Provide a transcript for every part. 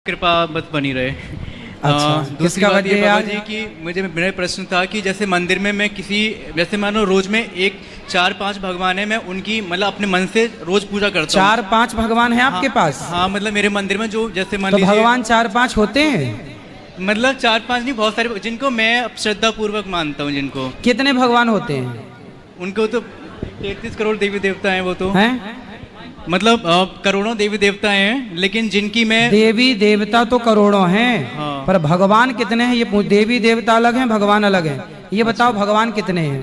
कृपा बस बनी रहे। अच्छा, दूसरी किसका बात ये बर्थडे बाबा आज? जी कि मुझे मेरा प्रश्न था कि जैसे मंदिर में मैं किसी जैसे मानो रोज में एक 4-5 भगवान है, मैं उनकी मतलब अपने मन से रोज पूजा करता हूँ। 4-5 भगवान हैं आपके पास? हाँ, मतलब मेरे मंदिर में जो जैसे मान तो लीजिए भगवान 4-5 होते हैं? मतलब 4-5 नहीं, बहुत सारे जिनको मैं श्रद्धा पूर्वक मानता हूँ। जिनको कितने भगवान होते हैं? उनको तो 33 करोड़ देवी देवता हैं वो तो हैं? मतलब करोड़ों देवी देवता हैं, लेकिन जिनकी मैं देवी देवता तो करोड़ों हैं, हाँ। पर भगवान कितने हैं ये देवी देवता अलग हैं, भगवान अलग हैं। ये बताओ भगवान कितने हैं?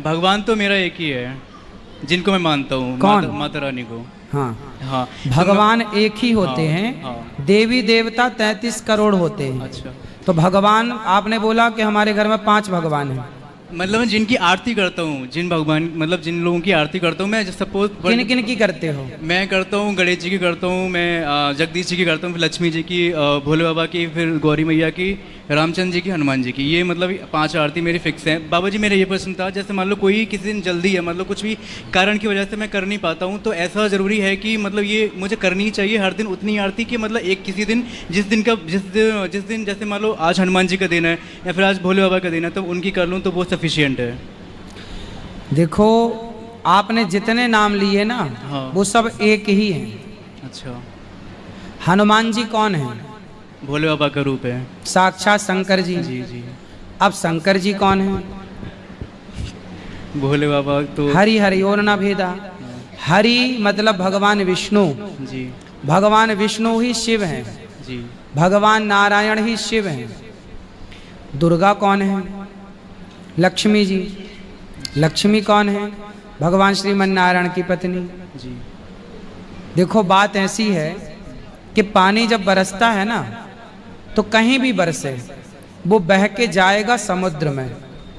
भगवान तो मेरा एक ही है जिनको मैं मानता हूँ। कौन? माता रानी को। हाँ, हाँ, भगवान एक ही होते हाँ, हैं। हाँ। देवी देवता 33 करोड़ होते हैं। अच्छा, तो भगवान आपने बोला कि हमारे घर में 5 भगवान हैं। मतलब मैं जिनकी आरती करता हूँ, जिन भगवान मतलब जिन लोगों की आरती करता हूँ मैं, सपोज किन किन की करते हो? मैं करता हूँ गणेश जी की करता हूँ, मैं जगदीश जी की करता हूँ, फिर लक्ष्मी जी की, भोले बाबा की, फिर गौरी मैया की, रामचंद्र जी की, हनुमान जी की। ये मतलब 5 आरती मेरी फिक्स है। बाबा जी मेरा ये प्रश्न था, जैसे मान लो कोई किसी दिन जल्दी है, मतलब कुछ भी कारण की वजह से मैं कर नहीं पाता हूँ, तो ऐसा ज़रूरी है कि मतलब ये मुझे करनी चाहिए हर दिन उतनी आरती कि मतलब एक किसी दिन जिस दिन जैसे मान लो आज हनुमान जी का दिन है या फिर आज भोले बाबा का दिन है, तो उनकी कर लूँ तो वो सफिशियंट है। देखो, आपने जितने नाम लिए ना, हाँ। वो सब एक ही हैं। अच्छा, हनुमान जी कौन है? भोले बाबा का रूप है। साक्षात शंकर जी। जी जी। अब शंकर जी कौन है? भोले बाबा तो हरि हरि और ना भेदा। हरि मतलब भगवान विष्णु। जी भगवान विष्णु ही शिव हैं। जी। भगवान नारायण ही शिव हैं। दुर्गा कौन है? लक्ष्मी जी। लक्ष्मी कौन है? भगवान श्रीमन नारायण की पत्नी। जी देखो, बात ऐसी है कि पानी जब बरसता है ना, तो कहीं भी बरसे वो बह के जाएगा समुद्र में।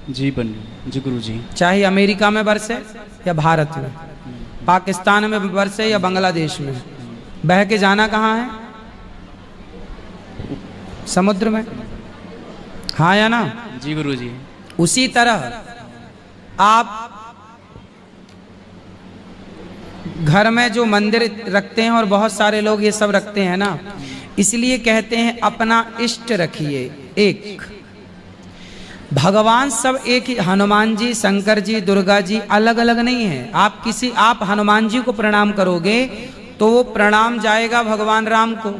जी पंडित जी, गुरु जी। चाहे अमेरिका में बरसे या भारत में, पाकिस्तान में बरसे या बांग्लादेश में, बह के जाना कहाँ है? समुद्र में। हाँ या ना? जी गुरु जी। उसी तरह आप घर में जो मंदिर रखते हैं, और बहुत सारे लोग ये सब रखते हैं ना, इसलिए कहते हैं अपना इष्ट रखिए एक। भगवान सब एक ही। हनुमान जी, शंकर जी, दुर्गा जी अलग अलग नहीं है। आप हनुमान जी को प्रणाम करोगे तो वो प्रणाम जाएगा भगवान राम को।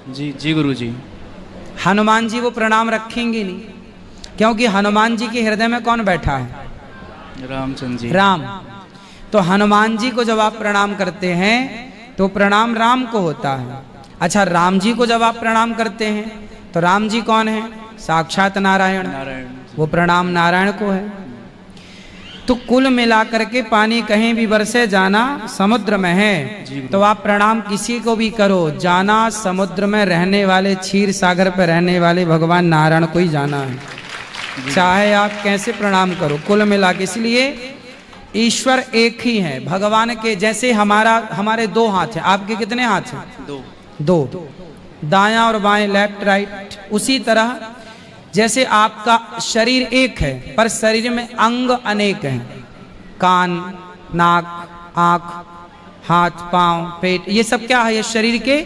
जी जी गुरु जी। हनुमान जी वो प्रणाम रखेंगे नहीं, क्योंकि हनुमान जी के हृदय में कौन बैठा है? रामचंद्र जी। राम। तो हनुमान जी को जब आप प्रणाम करते हैं तो प्रणाम राम को होता है। अच्छा, राम जी को जब आप प्रणाम करते हैं तो राम जी कौन है? साक्षात नारायण। नारायण। वो प्रणाम नारायण को है। तो कुल मिलाकर के पानी कहीं भी बरसे जाना समुद्र में है। तो आप प्रणाम किसी को भी करो, जाना समुद्र में रहने वाले, क्षीर सागर पर रहने वाले भगवान नारायण को ही जाना है, चाहे आप कैसे प्रणाम करो, कुल मिला के। इसलिए ईश्वर एक ही है। भगवान के जैसे हमारे 2 हाथ हैं। आपके कितने हाथ हैं? 2। दायां और बाएं, लेफ्ट राइट। उसी तरह जैसे आपका शरीर एक है, पर शरीर में अंग अनेक हैं। कान, नाक, आंख, हाथ, पांव, पेट, ये सब क्या है? ये शरीर के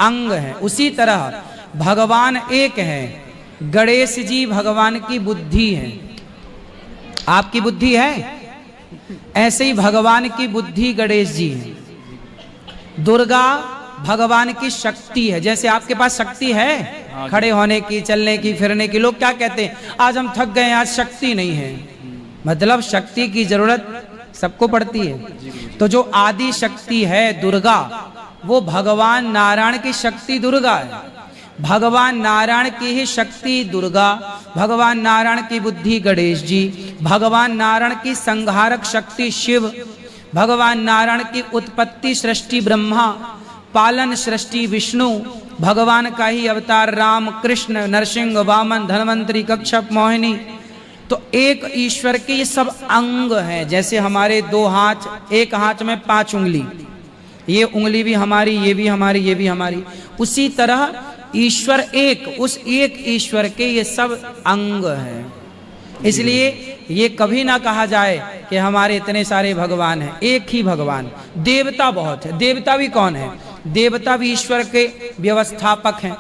अंग हैं। उसी तरह भगवान एक है। गणेश जी भगवान की बुद्धि है। आपकी बुद्धि है, ऐसे ही भगवान की बुद्धि गणेश जी है। दुर्गा भगवान की शक्ति है। जैसे आपके पास शक्ति है खड़े होने की, चलने की, फिरने की। लोग क्या कहते हैं? आज हम थक गए, आज शक्ति नहीं है। मतलब शक्ति की जरूरत सबको पड़ती है। तो जो आदि शक्ति है दुर्गा, वो भगवान नारायण की शक्ति दुर्गा है। भगवान नारायण की ही शक्ति दुर्गा, भगवान नारायण की बुद्धि गणेश जी, भगवान नारायण की संहारक शक्ति शिव, भगवान नारायण की उत्पत्ति सृष्टि ब्रह्मा, पालन सृष्टि विष्णु, भगवान का ही अवतार राम, कृष्ण, नरसिंह, वामन, धन्वंतरी, कच्छप, मोहिनी। तो एक ईश्वर के ये सब अंग हैं। जैसे हमारे 2 हाथ, एक हाथ में 5 उंगली, ये उंगली भी हमारी, ये भी हमारी, ये भी हमारी। उसी तरह ईश्वर एक, उस एक ईश्वर के ये सब अंग हैं। इसलिए ये कभी ना कहा जाए कि हमारे इतने सारे भगवान हैं। एक ही भगवान। देवता बहुत है। देवता भी कौन है? देवता भी ईश्वर के व्यवस्थापक हैं।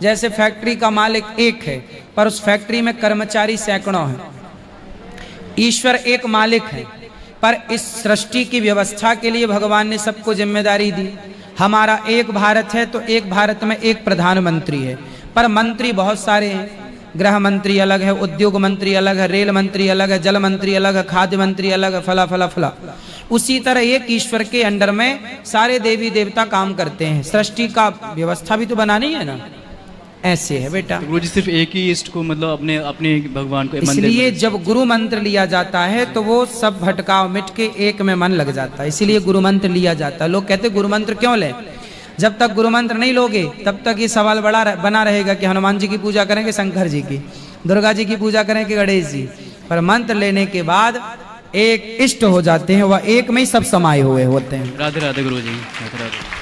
जैसे फैक्ट्री का मालिक एक है पर उस फैक्ट्री में कर्मचारी सैकड़ों हैं। ईश्वर एक मालिक है पर इस सृष्टि की व्यवस्था के लिए भगवान ने सबको जिम्मेदारी दी। हमारा एक भारत है तो एक भारत में एक प्रधानमंत्री है, पर मंत्री बहुत सारे हैं। गृह मंत्री अलग है, उद्योग मंत्री अलग है, रेल मंत्री अलग है, जल मंत्री अलग है, खाद्य मंत्री अलग है, फला फला फला। उसी तरह एक ईश्वर के अंडर में सारे देवी देवता काम करते हैं। सृष्टि का व्यवस्था भी तो बनानी है ना, ऐसे है बेटा। तो गुरुजी सिर्फ एक ही इष्ट को मतलब अपने अपने भगवान को मंदिर इसलिए में- जब गुरु मंत्र लिया जाता है तो वो सब भटकाव मिट के एक में मन लग जाता है, इसीलिए गुरु मंत्र लिया जाता है। लोग कहते गुरु मंत्र क्यों लें? जब तक गुरु मंत्र नहीं लोगे तब तक ये सवाल बना रहेगा कि हनुमान जी की पूजा करें कि शंकर जी की, दुर्गा जी की पूजा करें कि गणेश जी। पर मंत्र लेने के बाद एक इष्ट हो जाते हैं, वह एक में ही सब समाये हुए होते हैं। राधे राधे गुरुजी, राधे राधे।